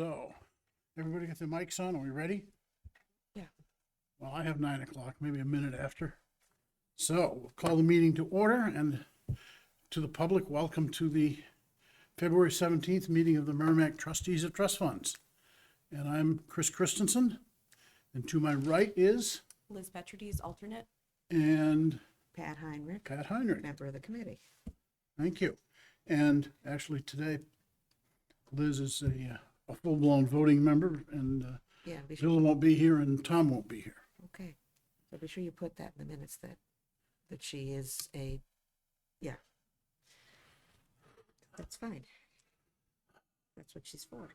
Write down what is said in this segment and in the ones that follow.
So, everybody get their mics on? Are we ready? Yeah. Well, I have 9 o'clock, maybe a minute after. So, we'll call the meeting to order, and to the public, welcome to the February 17th meeting of the Merrimack Trustees of Trust Funds. And I'm Chris Christensen, and to my right is, Liz Petrides, alternate. and Pat Heinrich, Pat Heinrich. member of the committee. Thank you. And actually today, Liz is a full-blown voting member, and Yeah, be sure, Bill won't be here and Tom won't be here. okay. So be sure you put that in the minutes that she is a, yeah. That's fine. That's what she's for.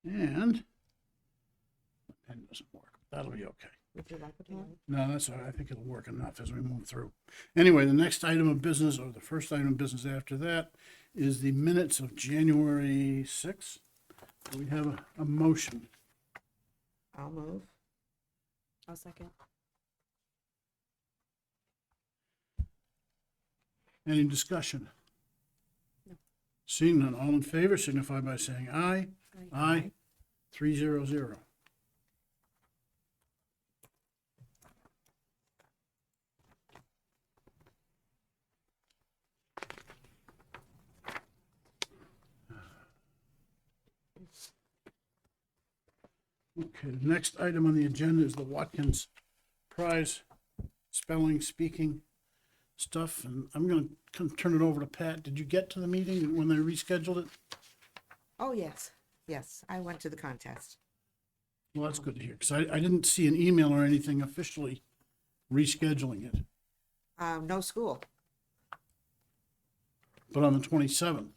And the pen doesn't work. That'll be okay. Would you like it on? No, that's all right. I think it'll work enough as we move through. Anyway, the next item of business, or the first item of business after that, is the minutes of January 6th. Do we have a motion? I'll move. I'll second. Any discussion? No. Seeing none, all in favor signify by saying aye. Aye. 300. Okay, the next item on the agenda is the Watkins Prize spelling, speaking stuff, and I'm gonna turn it over to Pat. Did you get to the meeting when they rescheduled it? Oh, yes, yes, I went to the contest. Well, that's good to hear, because I didn't see an email or anything officially rescheduling it, No school. but on the 27th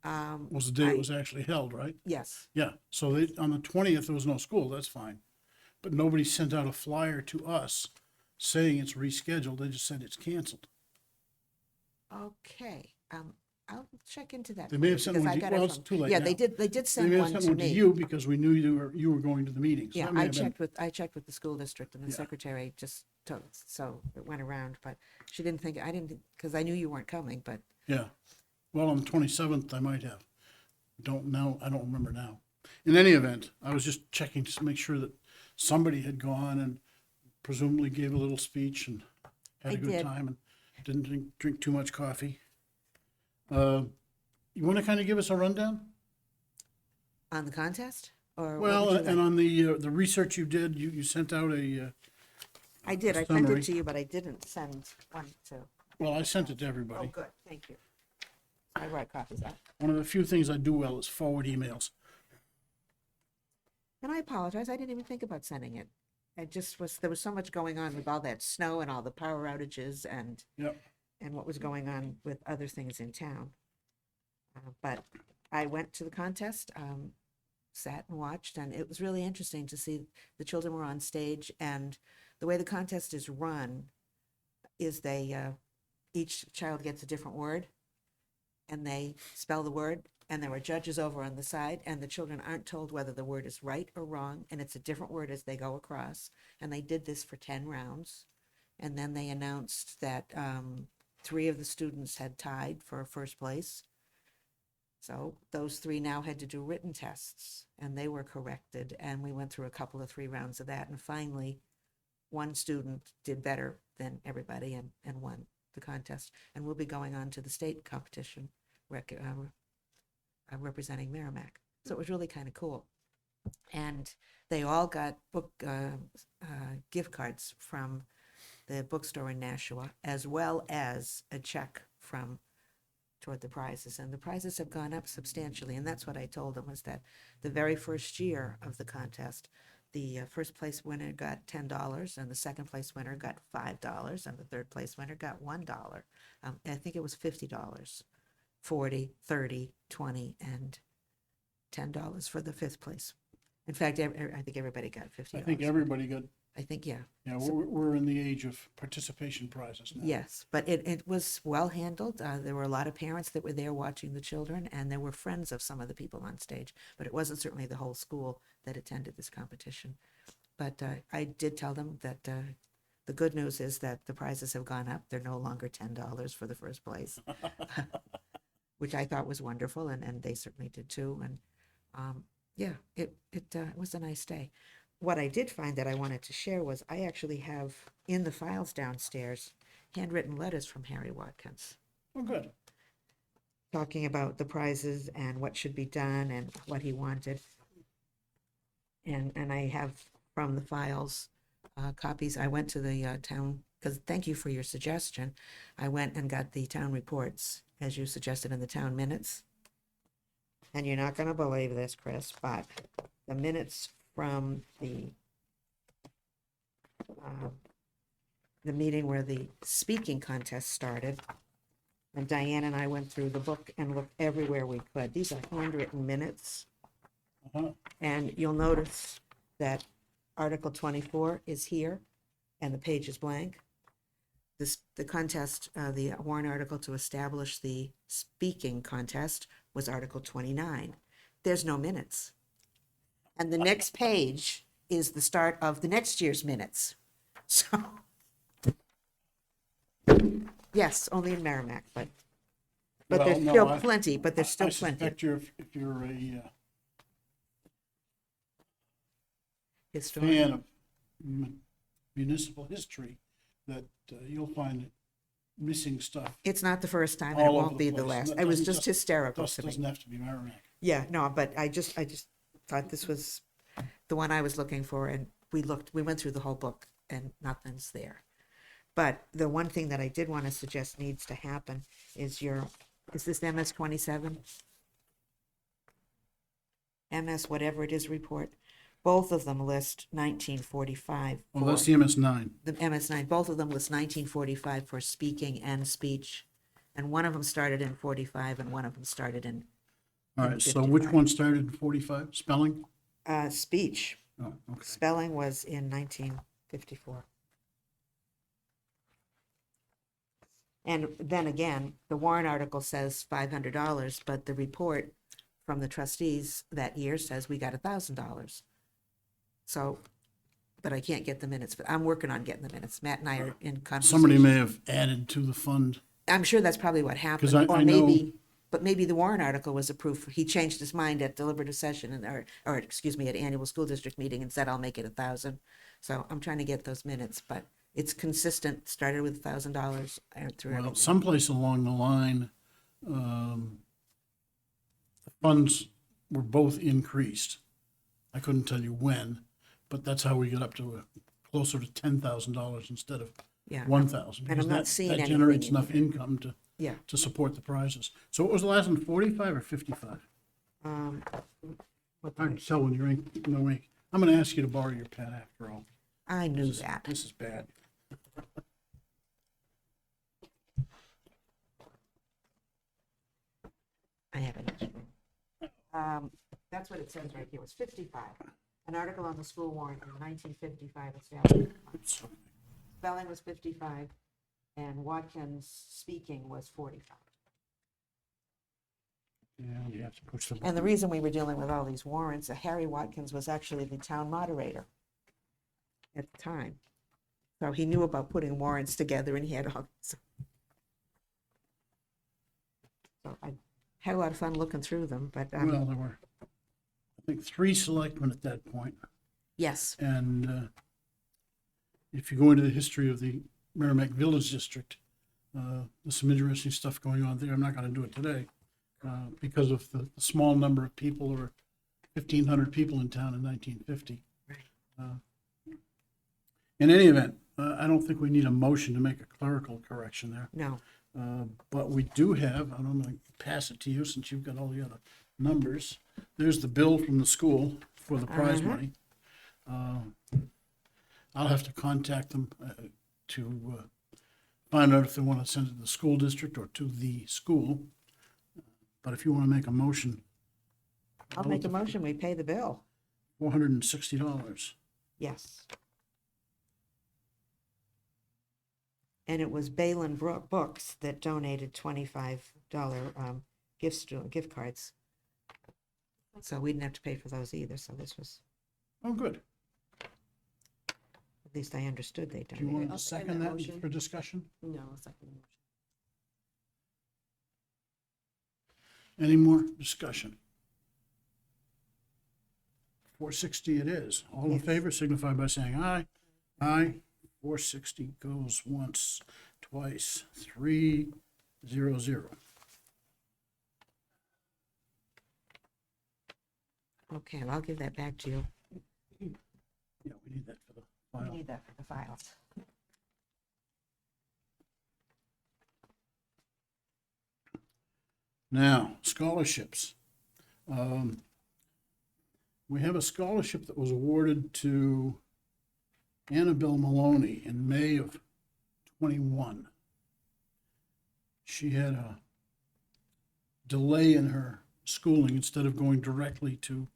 Um, was the day it was actually held, right? Yes, Yeah, so on the 20th, there was no school, that's fine. But nobody sent out a flyer to us saying it's rescheduled, they just said it's canceled. okay, I'll check into that. They may for have you, sent because one I to- got well, it it's from- too late Yeah, now. they did They send may have one sent to one to me. you because we knew you were going to the meeting. So Yeah, that may I have been- checked with the school district, and the Yeah. secretary just told, so it went around, but she didn't think, I didn't, because I knew you weren't coming, but Yeah, well, on the 27th, I might have. Don't know, I don't remember now. In any event, I was just checking to make sure that somebody had gone and presumably gave a little speech and had I a good did. time and didn't drink too much coffee. You want to kind of give us a rundown? on the contest? Or what Well, would you and like? on the research you did, you sent out I did, I sent summary. it to you, but I didn't send one to, well, I sent it to oh, everybody. good, thank you. I brought copies out. One of the few things I do well is forward emails. And I apologize, I didn't even think about sending it. It just was, there was so much going on with all that snow and all the power outages and Yep. what was going on with other things in town. But I went to the contest, sat and watched, and it was really interesting to see the children were on stage. And the way the contest is run is each child gets a different word, and they spell the word, and there are judges over on the side, and the children aren't told whether the word is right or wrong, and it's a different word as they go across. And they did this for 10 rounds. And then they announced that 3 of the students had tied for first place. So those 3 now had to do written tests, and they were corrected, and we went through a couple of 3 rounds of that, and finally, one student did better than everybody and won the contest, and we'll be going on to the state competition representing Merrimack. So it was really kind of cool. And they all got book gift cards from the bookstore in Nashua, as well as a check from toward the prizes, and the prizes have gone up substantially. And that's what I told them, was that the very first year of the contest, the first place winner got $10, and the second place winner got $5, and the third place winner got $1. I think it was $50, 40, 30, 20, and $10 for the fifth place. In fact, I think everybody got $50. I think everybody got, I think, yeah. yeah, So- we're in the age of participation prizes now. Yes, but it was well handled. There were a lot of parents that were there watching the children, and there were friends of some of the people on stage, but it wasn't certainly the whole school that attended this competition. But I did tell them that The good news is that the prizes have gone up. They're no longer $10 for the first place, which I thought was wonderful, and they certainly did too. And yeah, it was a nice day. What I did find that I wanted to share was I actually have in the files downstairs handwritten letters from Harry Watkins Oh, good. talking about the prizes and what should be done and what he wanted. And I have from the files copies. I went to the town, because thank you for your suggestion. I went and got the town reports, as you suggested, in the town minutes. And you're not going to believe this, Chris, but the minutes from the meeting where the speaking contest started, and Diane and I went through the book and looked everywhere we could. These are handwritten minutes. Uh-huh. And you'll notice that Article 24 is here, and the page is blank. The contest, the warrant article to establish the speaking contest was Article 29. There's no minutes. And the next page is the start of the next year's minutes. So, yes, only in Merrimack, but Well, there's no, still I- plenty, but there's still I plenty. suspect if you're a Historian. fan of municipal history, that you'll find missing stuff. It's not the first time, and it all over won't the be the place. last. And that It was doesn't just hysterical Just to me. doesn't have to be Merrimack. Yeah, no, but I just thought this was the one I was looking for, and we went through the whole book, and nothing's there. But the one thing that I did want to suggest needs to happen is is this MS 27? MS whatever it is report. Both of them list 1945. Well, that's the MS9. The MS9, both of them list 1945 for speaking and speech. And one of them started in 45 and one of them started in All right, so which 55. one started in 45? Spelling? Speech. Oh, okay. Spelling was in 1954. And then again, the warrant article says $500, but the report from the trustees that year says we got $1,000. So, but I can't get the minutes, but I'm working on getting the minutes. Matt and I are in conversation. Somebody may have added to the fund. I'm sure that's probably what happened. 'Cause I know- But maybe the warrant article was approved. He changed his mind at deliberative session or excuse me, at annual school district meeting and said, I'll make it 1,000. So I'm trying to get those minutes, but it's consistent, started with $1,000 through Well, everything. someplace along the line, the funds were both increased. I couldn't tell you when, but that's how we got up to closer to $10,000 instead of Yeah. 1,000. And I'm because not seeing that anything generates in enough here. income Yeah. to support the prizes. So what was the last one, 45 or 55? What Hard to tell when you're in, no ink. I'm gonna ask you to borrow your pen after all. I knew that. This is bad. I have an extra. That's what it says right here. It was 55. An article on the school warrant in 1955 established. Oops. Spelling was 55, and Watkins speaking was 45. Yeah, you have to push the And button. the reason we were dealing with all these warrants, Harry Watkins was actually the town moderator at the time. So he knew about putting warrants together, and he had all. So I had a lot of fun looking through them, but Well, there were, I think, 3 selectmen at that point. yes, And if you go into the history of the Merrimack Village District, there's some interesting stuff going on there. I'm not going to do it today because of the small number of people. There were 1,500 people in town in 1950. Right. In any event, I don't think we need a motion to make a clerical correction there. no, But we do have, and I'm going to pass it to you since you've got all the other numbers. There's the bill from the school for the prize money. I'll have to contact them to find out if they want to send it to the school district or to the school. But if you want to make a motion, I'll make a motion, we pay the bill. $460. Yes. And it was Balin Books that donated $25 gift cards. So we didn't have to pay for those either, so this was Oh, good. At least I understood they'd Do you done want it. to I'll second second that that motion. for discussion? No, I'll second the motion. Any more discussion? 460 it is. All in Yes. favor signify by saying aye. Aye. 460 goes once, twice, 300. Okay, well, I'll give that back to you. Yeah, we need that for the We file. need that for the files. Now, scholarships. We have a scholarship that was awarded to Annabelle Maloney in May of 21. She had a delay in her schooling. Instead of going directly to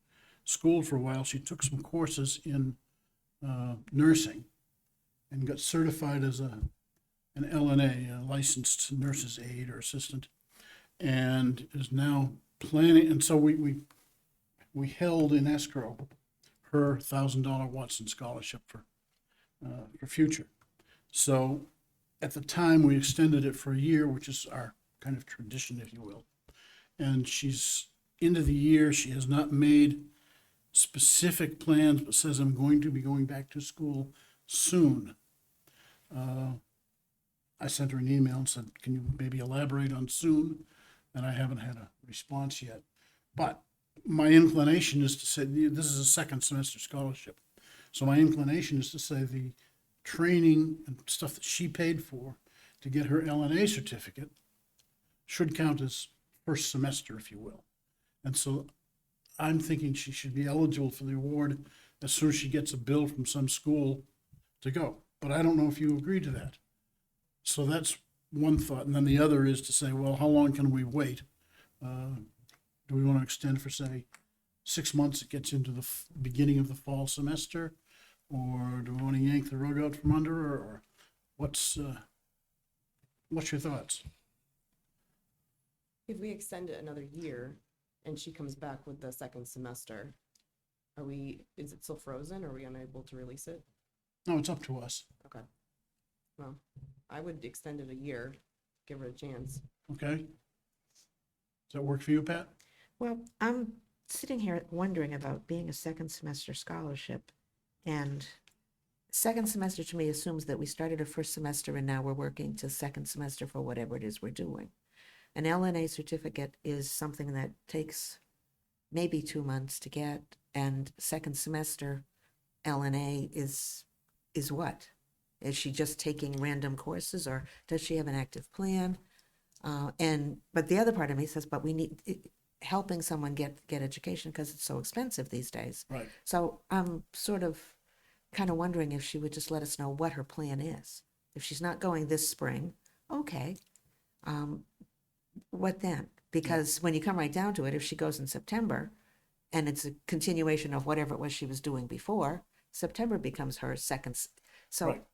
school for a while, she took some courses in nursing and got certified as an LNA, a licensed nurse's aide or assistant, and is now planning. And so we held in escrow her $1,000 Watson scholarship for future. So at the time, we extended it for a year, which is our kind of tradition, if you will. And she's into the year. She has not made specific plans, but says, I'm going to be going back to school soon. I sent her an email and said, can you maybe elaborate on soon? And I haven't had a response yet. But my inclination is to say, this is a second semester scholarship. So my inclination is to say the training and stuff that she paid for to get her LNA certificate should count as first semester, if you will. And so I'm thinking she should be eligible for the award as soon as she gets a bill from some school to go. But I don't know if you agree to that. So that's one thought. And then the other is to say, well, how long can we wait? Do we want to extend for, say, 6 months? It gets into the beginning of the fall semester? Or do we want to yank the rug out from under her? Or what's your thoughts? If we extend it another year and she comes back with the second semester, is it still frozen? Or are we unable to release it? No, it's up to us. Okay. Well, I would extend it a year, give her a chance. Okay? Does that work for you, Pat? Well, I'm sitting here wondering about being a second semester scholarship. And second semester to me assumes that we started a first semester and now we're working to second semester for whatever it is we're doing. An LNA certificate is something that takes maybe 2 months to get, and second semester LNA is what? Is she just taking random courses, or does she have an active plan? But the other part of me says, but we need helping someone get education because it's so expensive these days. Right. So I'm sort of kind of wondering if she would just let us know what her plan is. If she's not going this spring, okay. What then? Because when you come right down to it, if she goes in September and it's a continuation of whatever it was she was doing before, September becomes her second. So Right.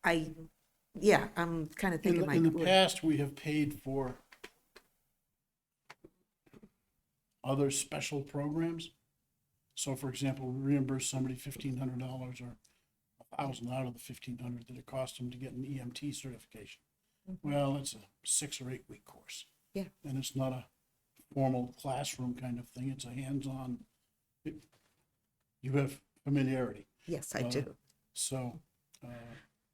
I'm kind of thinking In the past, we have paid for other special programs. So for example, reimburse somebody $1,500 or $1,000 out of the $1,500 that it cost them to get an EMT certification. Well, it's a 6 or 8 week course. Yeah. And it's not a formal classroom kind of thing. It's a hands-on. You have familiarity. Yes, I do. So,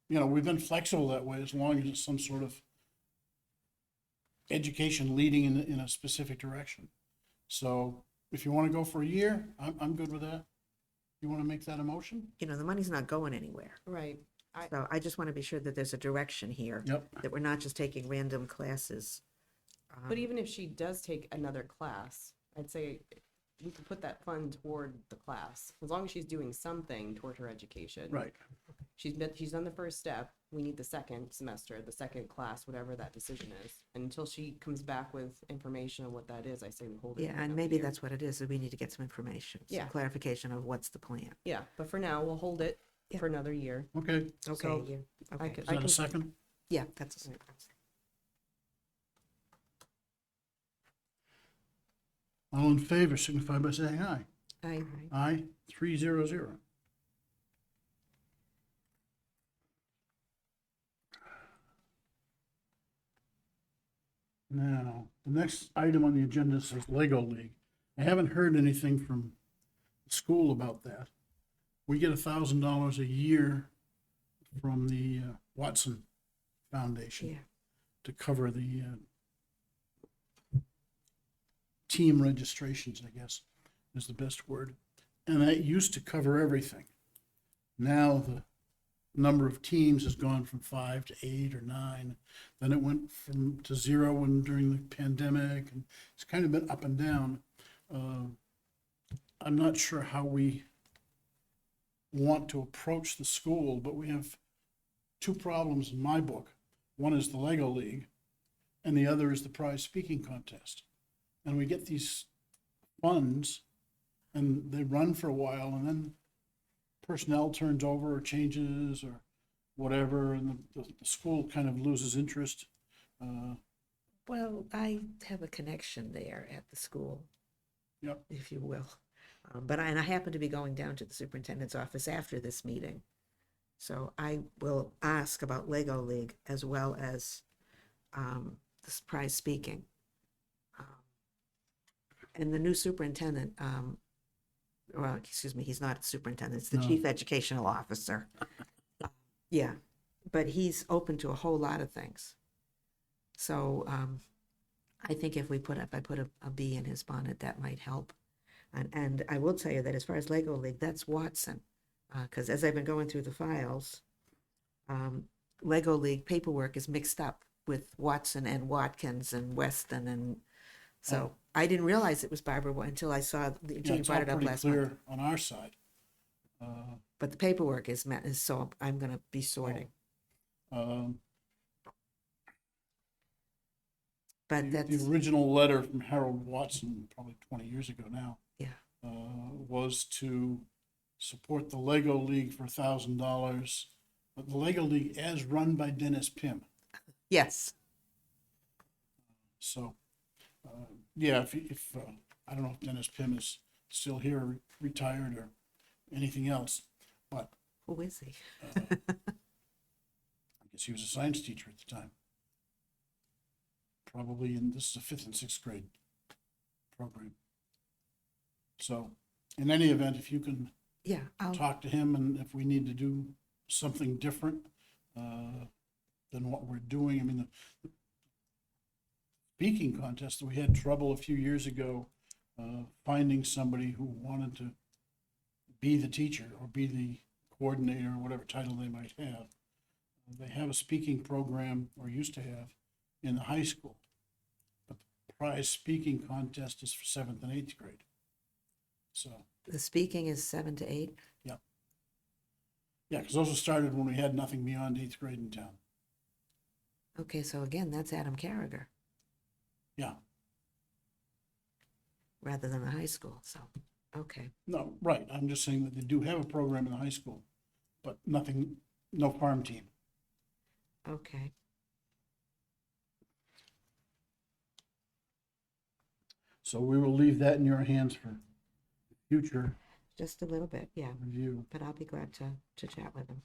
we've been flexible that way as long as it's some sort of education leading in a specific direction. So if you want to go for a year, I'm good with that. You want to make that a motion? The money's not going anywhere. Right. So I just want to be sure that there's a direction here. Yep. That we're not just taking random classes. But even if she does take another class, I'd say we could put that fund toward the class, as long as she's doing something toward her education. Right. She's done the first step. We need the second semester, the second class, whatever that decision is. And until she comes back with information on what that is, I say we hold it. Yeah, for and another maybe year. that's what it is. That we need to get some information. Some Yeah. clarification of what's the plan. Yeah, but for now, we'll hold it Yeah. for another year. Okay. Okay. So, yeah, I okay. could- Is that a second? Yeah, that's. All in favor signify by saying aye. I Aye, 300. Now, the next item on the agenda says Lego League. I haven't heard anything from the school about that. We get $1,000 a year from the Watson Foundation Yeah. to cover the team registrations, I guess, is the best word. And that used to cover everything. Now the number of teams has gone from 5 to 8 or 9. Then it went to 0 when during the pandemic, and it's kind of been up and down. I'm not sure how we want to approach the school, but we have two problems in my book. One is the Lego League, and the other is the prize speaking contest. And we get these funds, and they run for a while, and then personnel turns over or changes or whatever, and the school kind of loses interest. Well, I have a connection there at the school, Yep. if you will. And I happen to be going down to the superintendent's office after this meeting. So I will ask about Lego League as well as this prize speaking. And the new superintendent, well, excuse me, he's not a superintendent, it's the No. chief educational officer. Yeah, but he's open to a whole lot of things. So I think if I put a bee in his bonnet, that might help. And I will tell you that as far as Lego League, that's Watson. Because as I've been going through the files, Lego League paperwork is mixed up with Watson and Watkins and Weston. And so I didn't realize it was Barbara until I saw the Yeah, Jane it's all brought it up pretty last month. clear on our side. But the paperwork is so I'm going to be sorting. Um, But The that's, original letter from Harold Watson, probably 20 years ago now, yeah, was to support the Lego League for $1,000. But the Lego League as run by Dennis Pym. yes. So, yeah, if I don't know if Dennis Pym is still here, or retired, or anything else, but Who is he? I guess he was a science teacher at the time. Probably this is a 5th and 6th grade program. So, in any event, if you can Yeah, I'll, talk to him, and if we need to do something different than what we're doing. I mean, the speaking contest, we had trouble a few years ago finding somebody who wanted to be the teacher or be the coordinator or whatever title they might have. They have a speaking program, or used to have, in the high school. But the prize speaking contest is for 7th and 8th grade. So, the speaking is 7 to 8. yeah, because those were started when we had nothing beyond 8th grade in town. Okay, so again, that's Adam Carragher Yeah, rather than the high school. So, okay. no, right. I'm just saying that they do have a program in the high school, but nothing, no farm team. Okay. So we will leave that in your hands for future Just a little bit, yeah. review. But I'll be glad to chat with them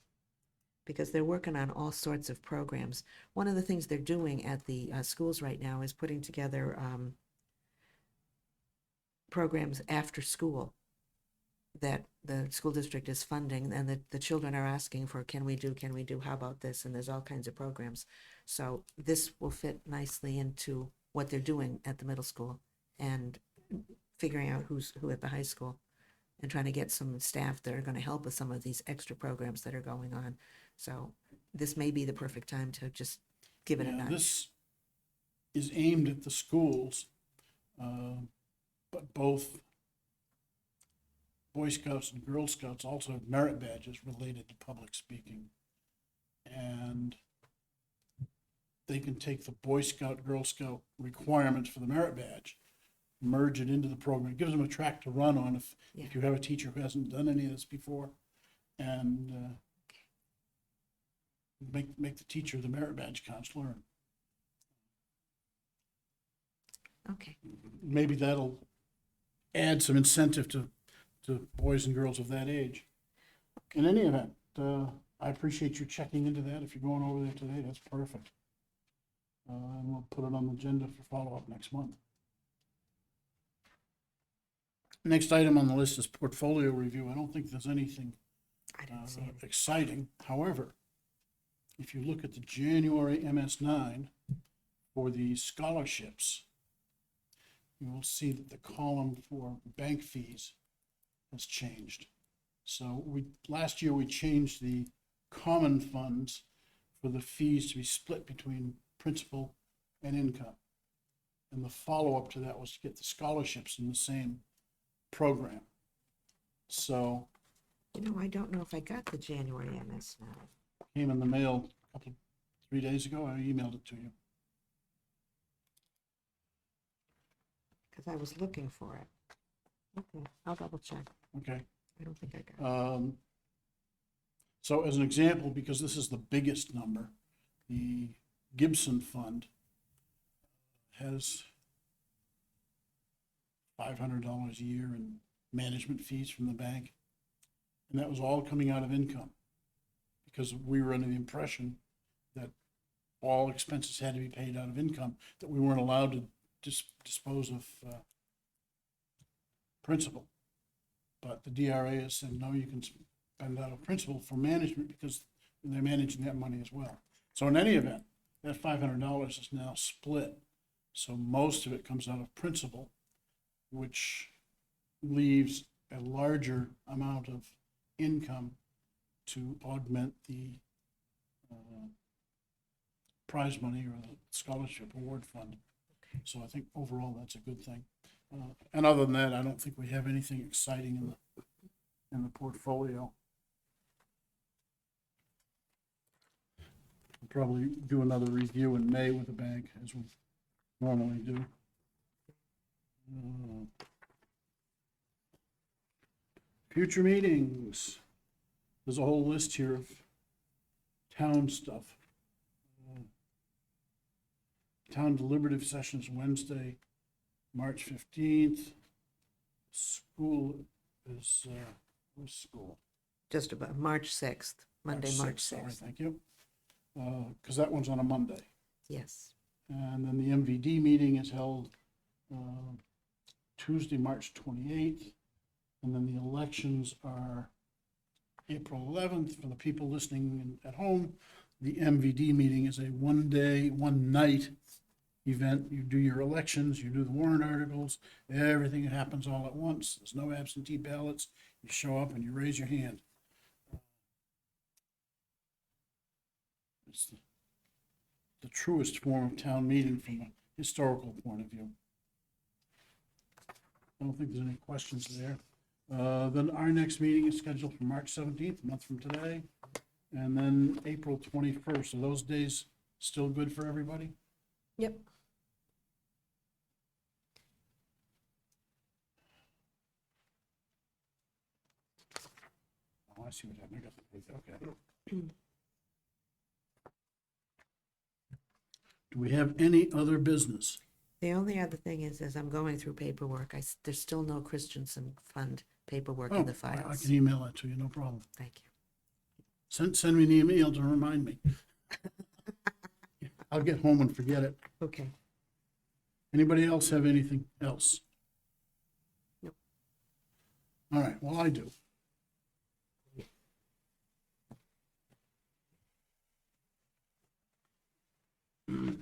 because they're working on all sorts of programs. One of the things they're doing at the schools right now is putting together programs after school that the school district is funding, and the children are asking for, can we do, how about this? And there's all kinds of programs. So this will fit nicely into what they're doing at the middle school and figuring out who at the high school and trying to get some staff that are going to help with some of these extra programs that are going on. So this may be the perfect time to just give it a Yeah, nudge. this is aimed at the schools, but both Boy Scouts and Girl Scouts also have merit badges related to public speaking. And they can take the Boy Scout, Girl Scout requirements for the merit badge, merge it into the program. It gives them a track to run on if you have a teacher who hasn't done any of this before, and make the teacher the merit badge counselor. Okay. Maybe that'll add some incentive to boys and girls of that age. In any event, I appreciate you checking into that. If you're going over there today, that's perfect. And we'll put it on the agenda for follow-up next month. Next item on the list is portfolio review. I don't think there's anything I didn't see it. exciting. However, if you look at the January MS9 for the scholarships, you will see that the column for bank fees has changed. So last year we changed the common funds for the fees to be split between principal and income. And the follow-up to that was to get the scholarships in the same program. So I don't know if I got the January MS now. came in the mail 3 days ago. I emailed it to you. Because I was looking for it. Okay, I'll double check. Okay. I don't think I got it. So as an example, because this is the biggest number, the Gibson Fund has $500 a year in management fees from the bank. And that was all coming out of income, because we were under the impression that all expenses had to be paid out of income, that we weren't allowed to dispose of principal. But the DRA has said, no, you can spend out of principal for management because they're managing that money as well. So in any event, that $500 is now split. So most of it comes out of principal, which leaves a larger amount of income to augment the prize money or the scholarship award fund. So I think overall that's a good thing. And other than that, I don't think we have anything exciting in the portfolio. We'll probably do another review in May with the bank, as we normally do. Future meetings. There's a whole list here of town stuff. Town deliberative sessions Wednesday, March 15th. School is, where's school? Just about March 6th, Monday, March 6th. Sorry, thank you. Because that one's on a Monday. Yes. And then the MVD meeting is held Tuesday, March 28th. And then the elections are April 11th. For the people listening at home, the MVD meeting is a one-day, one-night event. You do your elections, you do the warrant articles, everything happens all at once. There's no absentee ballots. You show up and you raise your hand. It's the truest form of town meeting from a historical point of view. I don't think there's any questions there. Then our next meeting is scheduled for March 17th, a month from today, and then April 21st. Are those days still good for everybody? Yep. Oh, I see what happened. I got the date. Okay. Do we have any other business? The only other thing is, as I'm going through paperwork, there's still no Christensen Fund paperwork in the I files. can email that to you, no problem. Thank you. Send me an email to remind me. I'll get home and forget it. Okay. Anybody else have anything else? Nope. All right, well, I do. You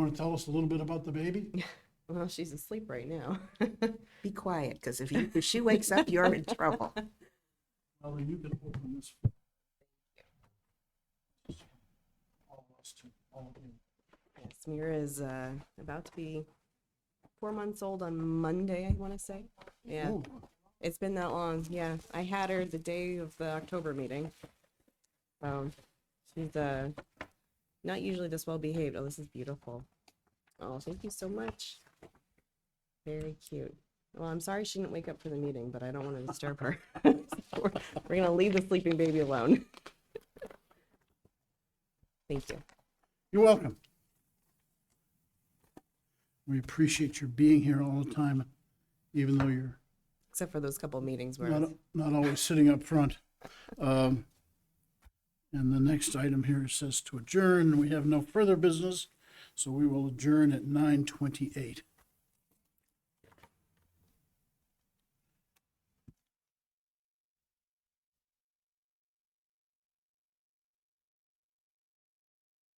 want to tell us a little bit about the baby? Well, she's asleep right now. Be quiet, because if she wakes up, you're in trouble. Well, then you can open this. All of us to all of you. Yes, Mira is about to be 4 months old on Monday, I want to say. Yeah, Oh, it's been that long. Yeah, I had her the day of the October meeting. She's not usually this well behaved. Oh, this is beautiful. Oh, thank you so much. Very cute. Well, I'm sorry she didn't wake up for the meeting, but I don't want to disturb her. we're gonna leave the sleeping baby alone. Thank you. you're welcome. We appreciate your being here all the time, even though you're Except for those couple meetings where not always sitting up front. And the next item here says to adjourn. We have no further business, so we will adjourn at 9:28.